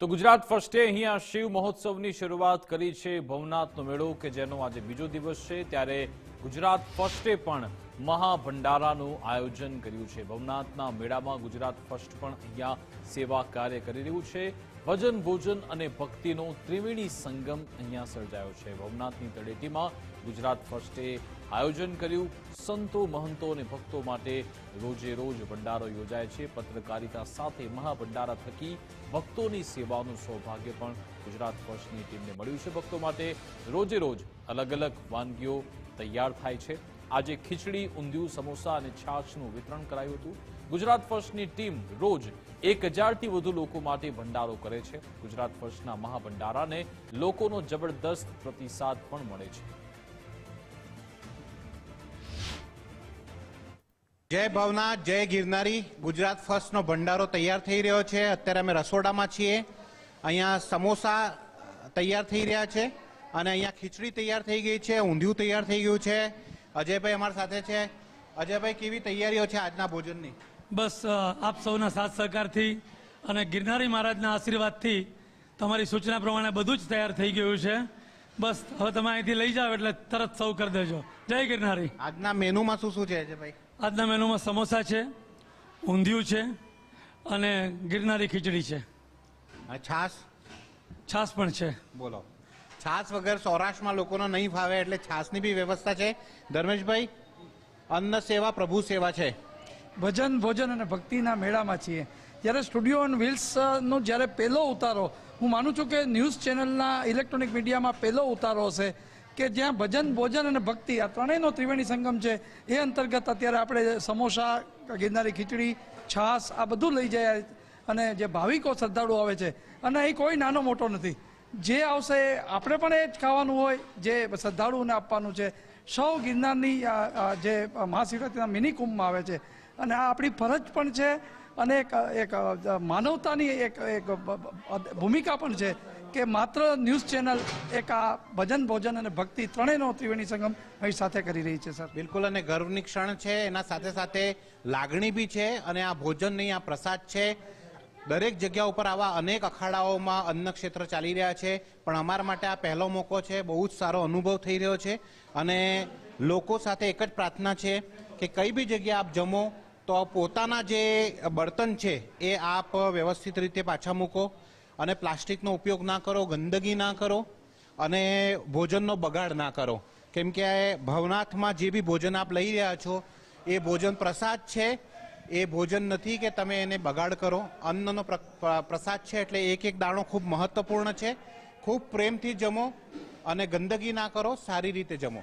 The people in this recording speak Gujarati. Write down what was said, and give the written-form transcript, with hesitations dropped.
તો ગુજરાત ફર્સ્ટે અહીંયા શિવ મહોત્સવની શરૂઆત કરી છે ભવનાથનો મેળો કે જેનો આજે બીજો દિવસ છે ત્યારે ગુજરાત ફર્સ્ટે પણ મહાભંડારાનું આયોજન કર્યું છે। ભવનાથના મેળામાં ગુજરાત ફર્સ્ટ પણ અહીંયા સેવા કાર્ય કરી રહ્યું છે। ભજન ભોજન અને ભક્તિનો ત્રિવેણી સંગમ અહીંયા સર્જાયો છે। ભવનાથની તળેટીમાં ગુજરાત ફર્સ્ટે આયોજન કર્યું। સંતો મહંતો અને ભક્તો માટે રોજે રોજ ભંડારો યોજાય છે। પત્રકારિતા સાથે મહાભંડારા થકી ભક્તોની સેવાનું સૌભાગ્ય પણ ગુજરાત ફર્સ્ટની ટીમને મળ્યું છે। ભક્તો માટે રોજે રોજ અલગ અલગ વાનગીઓ તૈયાર થાય છે। આજે ખીચડી, ઊંધિયું, સમોસા અને છાશનું વિતરણ કરાયું હતું। ગુજરાત ફર્સ્ટની ટીમ રોજ 1000થી વધુ લોકો માટે ભંડારો કરે છે। ગુજરાત ફર્સ્ટના મહાભંડારાને લોકોનો જબરદસ્ત પ્રતિસાદ પણ મળે છે। जय भवनाथ, जय गिरनारी। गुजरात फर्स्ट नो भंडारो तैयार थई रह्यो छे। अत्यारे अमे रसोडामां छीए। अहींया समोसा तैयार थई रह्या छे अने अहींया खीचड़ी तैयार थई गई छे, ऊंधिયું तैयार थई गयुं छे। अजयभाई अमारी साथे छे। अजयभाई, केवी तैयारीओ छे आजना भोजननी? बस आप सौना साथ सहकारथी अने गिरनारी महाराजना आशीर्वादथी तमारी सूचना प्रमाणे बधुं ज तैयार थई गयुं छे। बस हवे तमे અહીંથી લઈ જાઓ એટલે તરત સર્વ કરી દેજો। જય गिरनारी। આજના મેનુમાં શું છે અજયભાઈ? આજના મેનુમાં સમોસા છે, ઊંધિયું છે અને ગિરનારી ખીચડી છે। છાશ? છાશ પણ છે। બોલો, છાશ વગર સૌરાષ્ટ્રમાં લોકોને નહીં ફાવે એટલે છાશની બી વ્યવસ્થા છે। ધર્મેશભાઈ, અન્ન સેવા પ્રભુ સેવા છે। ભજન ભોજન અને ભક્તિના મેળામાં છીએ। જ્યારે સ્ટુડિયો ઓન વ્હીલ્સનો જ્યારે પહેલો ઉતારો, હું માનું છું કે ન્યૂઝ ચેનલના ઇલેક્ટ્રોનિક મીડિયામાં પહેલો ઉતારો હશે કે જ્યાં ભજન ભોજન અને ભક્તિ આ ત્રણેયનો ત્રિવેણી સંગમ છે। એ અંતર્ગત અત્યારે આપણે સમોસા, ગિરનારી ખીચડી, છાશ આ બધું લઈ જાય અને જે ભાવિકો શ્રદ્ધાળુ આવે છે અને અહીં કોઈ નાનો મોટો નથી, જે આવશે આપણે પણ એ જ ખાવાનું હોય જે શ્રદ્ધાળુઓને આપવાનું છે। સૌ ગિરનારની જે મહાશિવરાત્રિના મિની કુંભમાં આવે છે અને આ આપણી ફરજ પણ છે અને એક માનવતાની એક ભૂમિકા પણ છે કે માત્ર ન્યૂઝ ચેનલ એક આ ભજન ભોજન અને ભક્તિ ત્રણેયનો ત્રિવેણી સંગમ અહીં સાથે કરી રહી છે। સર, બિલકુલ, અને ગર્વની ક્ષણ છે, એના સાથે સાથે લાગણી બી છે અને આ ભોજન નહીં, આ પ્રસાદ છે। દરેક જગ્યા ઉપર આવા અનેક અખાડાઓમાં અન્ન ક્ષેત્ર ચાલી રહ્યા છે, પણ અમારા માટે આ પહેલો મોકો છે। બહુ જ સારો અનુભવ થઈ રહ્યો છે અને લોકો સાથે એક જ પ્રાર્થના છે કે કઈ બી જગ્યાએ આપ જમો તો પોતાના જે બર્તન છે એ આપ વ્યવસ્થિત રીતે પાછા મૂકો અને પ્લાસ્ટિકનો ઉપયોગ ના કરો, ગંદકી ના કરો અને ભોજનનો બગાડ ના કરો, કેમ કે ભવનાથમાં જે બી ભોજન આપ લઈ રહ્યા છો એ ભોજન પ્રસાદ છે। એ ભોજન નથી કે તમે એને બગાડ કરો। અન્નનો પ્રસાદ છે એટલે એક એક દાણો ખૂબ મહત્વપૂર્ણ છે। ખૂબ પ્રેમથી જમો અને ગંદકી ના કરો, સારી રીતે જમો।